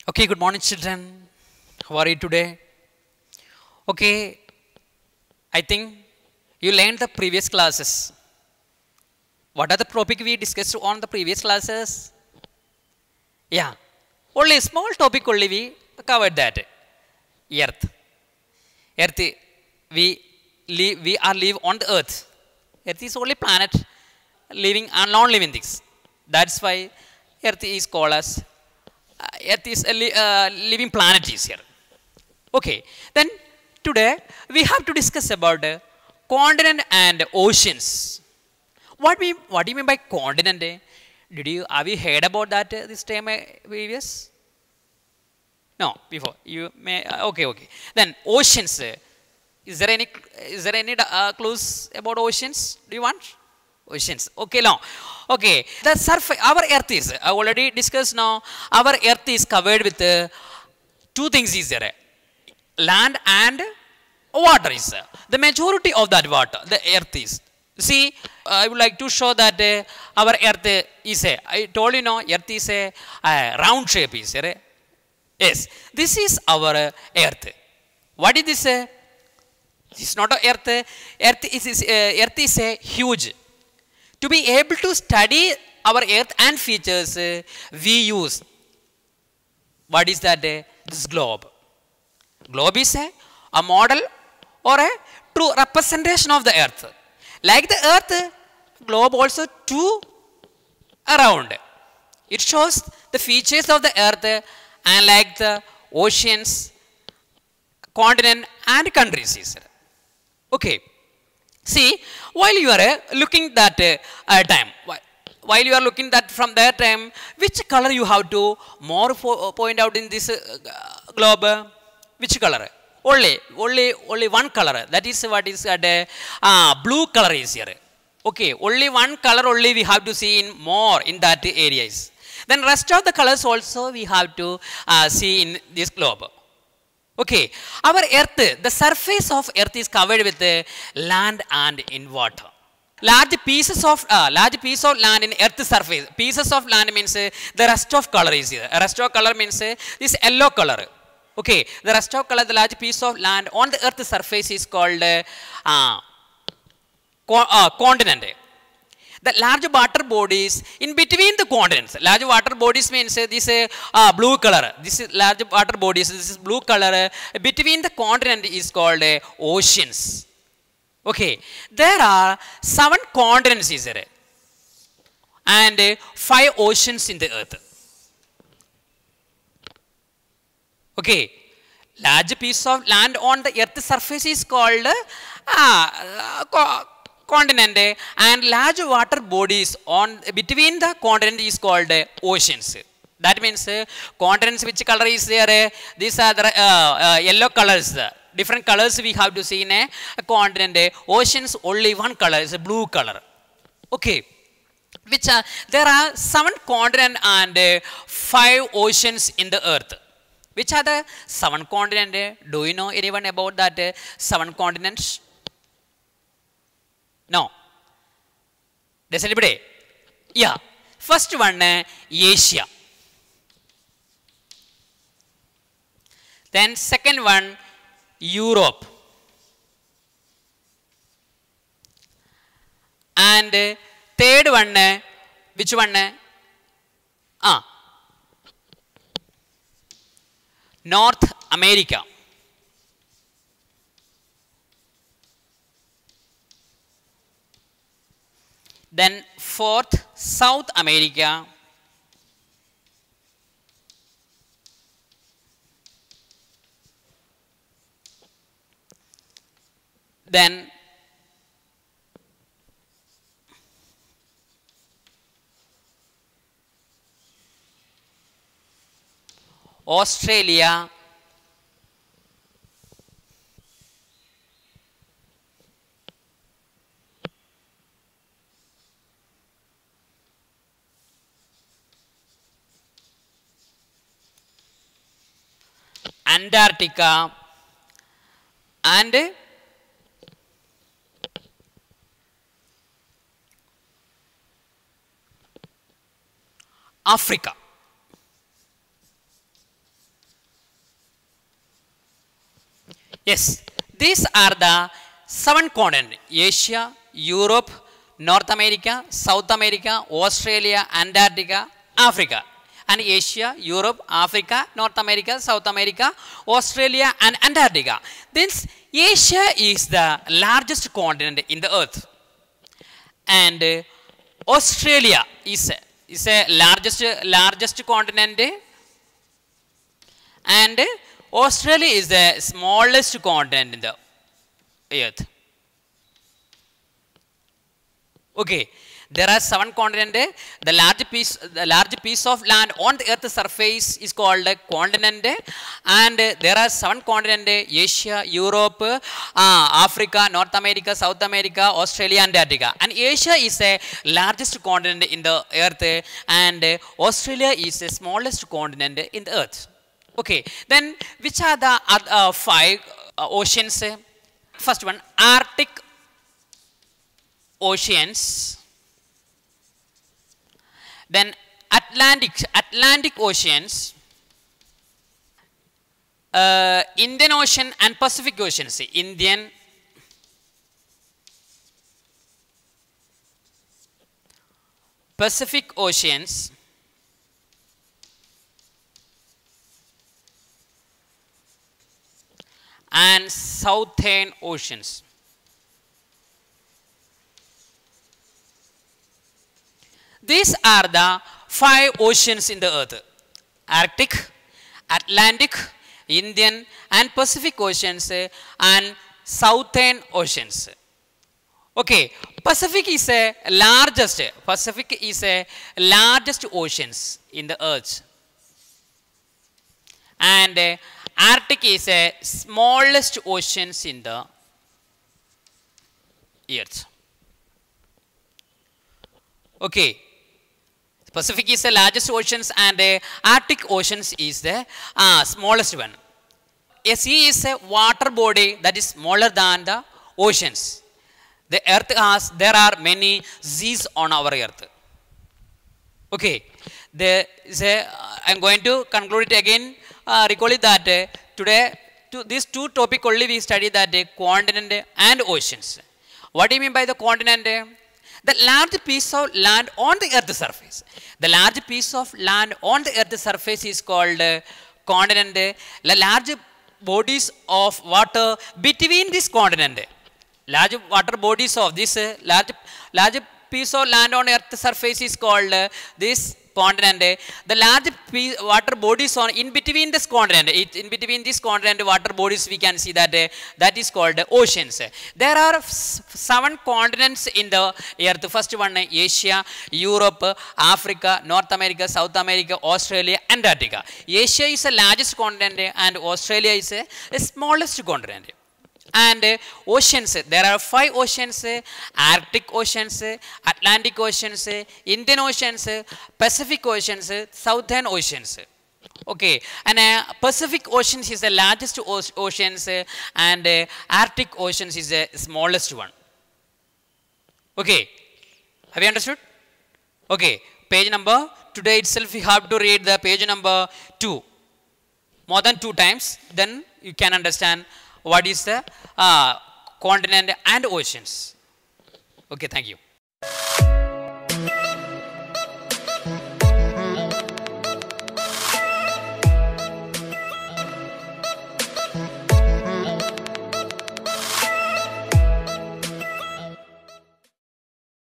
Okay, good morning, children. How are you today? Okay, I think you learned the previous classes. What are the topic we discussed on the previous classes? Yeah, only a small topic only we covered that. Earth. Earth, we are live on the earth. Earth is only planet living and non-living things. That's why Earth is called as Earth is a living planet is here. Okay, then today we have to discuss about continent and oceans. What do you mean by continent? Have you heard about that this time previous? No, before you may okay. Then oceans. Is there any clues about oceans? Do you want oceans? Okay, no. Okay, the surface. Our Earth is. I already discussed now. Our Earth is covered with two things. Is there land and water? Is the majority of that water. The Earth is. See, I would like to show that our Earth is a. I told you now, Earth is a round shape. Is there? Yes, this is our Earth. What is this? This is not a Earth. Earth is a huge. To be able to study our Earth and features, we use what is that? This globe. Globe is a model or a true representation of the Earth. Like the Earth, globe also two around. It shows the features of the Earth and like the oceans, continent and countries. Okay. See, while you are looking that time, while you are looking that from that time, which color you have to more point out in this globe? Which color? Only one color. That is what is blue color is here. Okay, only one color only we have to see in more in that areas. Then rest of the colors also we have to see in this globe. Okay, our Earth, the surface of Earth is covered with land and in water. Large piece of land in Earth surface. Pieces of land means the rest of color is here. Rest of color means this yellow color. Okay, the rest of color, the large piece of land on the Earth surface is called continent. The large water bodies in between the continents. Large water bodies means this blue color. This is large water bodies. This is blue color. Between the continent is called oceans. Okay, there are 7 continents is there, and 5 oceans in the earth. Okay, large piece of land on the earth surface is called continent, and large water bodies on between the continent is called oceans. That means continents, which color is there? These are the yellow colors. Different colors we have to see in a continent. Oceans only one color is a blue color. Okay, which there are 7 continents and 5 oceans in the earth. Which are the 7 continents? Do you know anyone about that 7 continents? No. Does anybody? Yeah. First one, Asia. Then second one, Europe. And third one, which one? North America. Then fourth, South America. Then Australia. Antarctica and Africa. Yes, these are the seven continents: Asia, Europe, North America, South America, Australia, Antarctica, Africa. And Asia, Europe, Africa, North America, South America, Australia, and Antarctica. This Asia is the largest continent in the earth. And Australia is a largest continent, and Australia is the smallest continent in the earth. Okay, there are seven continents. The large piece of land on the earth's surface is called a continent, and there are seven continents: Asia, Europe, Africa, North America, South America, Australia, Antarctica. And Asia is the largest continent in the earth, and Australia is the smallest continent in the earth. Okay, then which are the five oceans? First one, Arctic oceans. Then Atlantic oceans, Indian Ocean and Pacific Oceans. Indian, Pacific Oceans, and Southern Oceans. These are the five oceans in the earth: Arctic, Atlantic, Indian and Pacific Oceans, and Southern Oceans. Okay, Pacific is a largest oceans in the earth, and Arctic is a smallest oceans in the earth. Okay, Pacific is the largest oceans, and Arctic oceans is the smallest one. A sea is a water body that is smaller than the oceans. There are many seas on our earth. Okay, I'm going to conclude it again. Recall it that today, these two topics only we study, that continent and oceans. What do you mean by the continent? The large piece of land on the earth's surface. The large piece of land on the earth's surface is called continent. The large bodies of water between this continent. Large water bodies of this large piece of land on earth's surface is called this continent. The large water bodies on in between this continent, in between this continent water bodies, we can see that that is called oceans. There are seven continents in the earth. First one, Asia, Europe, Africa, North America, South America, Australia, Antarctica. Asia is the largest continent, and Australia is the smallest continent. And oceans, there are five oceans: Arctic oceans, Atlantic oceans, Indian oceans, Pacific oceans, Southern oceans. Okay, and Pacific oceans is the largest oceans, and Arctic oceans is the smallest one. Okay, have you understood? Okay, page number, today itself you have to read the page number 2 more than 2 times, then you can understand what is the continent and oceans. Okay, thank you.